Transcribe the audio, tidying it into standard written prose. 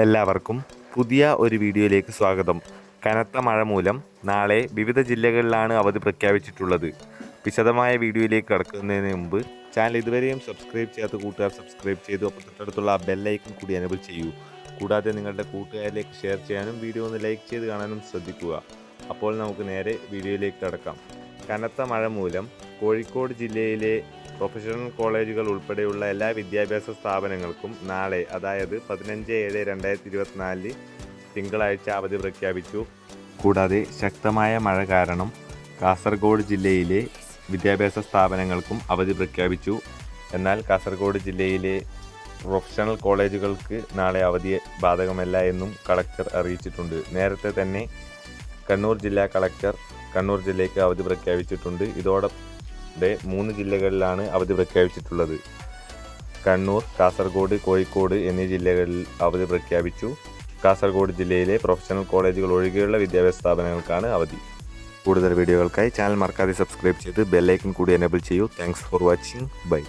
എല്ലാവർക്കും പുതിയ ഒരു വീഡിയോയിലേക്ക് സ്വാഗതം. കനത്ത മഴ മൂലം നാളെ വിവിധ ജില്ലകളിലാണ് അവധി പ്രഖ്യാപിച്ചിട്ടുള്ളത്. വിശദമായ വീഡിയോയിലേക്ക് കടക്കുന്നതിന് മുമ്പ് ചാനൽ ഇതുവരെയും സബ്സ്ക്രൈബ് ചെയ്യാത്ത കൂട്ടുകാർ സബ്സ്ക്രൈബ് ചെയ്തു അപ്പോൾ തൊട്ടടുത്തുള്ള ആ ബെല്ലൈക്കൺ കൂടി എനേബിൾ ചെയ്യൂ. കൂടാതെ നിങ്ങളുടെ കൂട്ടുകാരിലേക്ക് ഷെയർ ചെയ്യാനും വീഡിയോ ഒന്ന് ലൈക്ക് ചെയ്ത് കാണാനും ശ്രദ്ധിക്കുക. അപ്പോൾ നമുക്ക് നേരെ വീഡിയോയിലേക്ക് കടക്കാം. കനത്ത മഴ മൂലം കോഴിക്കോട് ജില്ലയിലെ പ്രൊഫഷണൽ കോളേജുകൾ ഉൾപ്പെടെയുള്ള എല്ലാ വിദ്യാഭ്യാസ സ്ഥാപനങ്ങൾക്കും നാളെ, അതായത് 15/7/2024 തിങ്കളാഴ്ച അവധി പ്രഖ്യാപിച്ചു. കൂടാതെ ശക്തമായ മഴ കാരണം കാസർഗോഡ് ജില്ലയിലെ വിദ്യാഭ്യാസ സ്ഥാപനങ്ങൾക്കും അവധി പ്രഖ്യാപിച്ചു. എന്നാൽ കാസർഗോഡ് ജില്ലയിലെ പ്രൊഫഷണൽ കോളേജുകൾക്ക് നാളെ അവധി ബാധകമല്ല എന്നും കളക്ടർ അറിയിച്ചിട്ടുണ്ട്. നേരത്തെ തന്നെ കണ്ണൂർ ജില്ലാ കളക്ടർ കണ്ണൂർ ജില്ലയ്ക്ക് അവധി പ്രഖ്യാപിച്ചിട്ടുണ്ട്. ഇതോടെ 3 ജില്ലകളിലാണ് അവധി പ്രഖ്യാപിച്ചിട്ടുള്ളത്. കണ്ണൂർ, കാസർഗോഡ്, കോഴിക്കോട് എന്നീ ജില്ലകളിൽ അവധി പ്രഖ്യാപിച്ചു. കാസർഗോഡ് ജില്ലയിലെ പ്രൊഫഷണൽ കോളേജുകൾ ഒഴികെയുള്ള വിദ്യാഭ്യാസ സ്ഥാപനങ്ങൾക്കാണ് അവധി. കൂടുതൽ വീഡിയോകൾക്കായി ചാനൽ മറക്കാതെ സബ്സ്ക്രൈബ് ചെയ്ത് ബെല്ലൈക്കൺ കൂടി എനേബിൾ ചെയ്യൂ. Thanks for watching. ബൈ.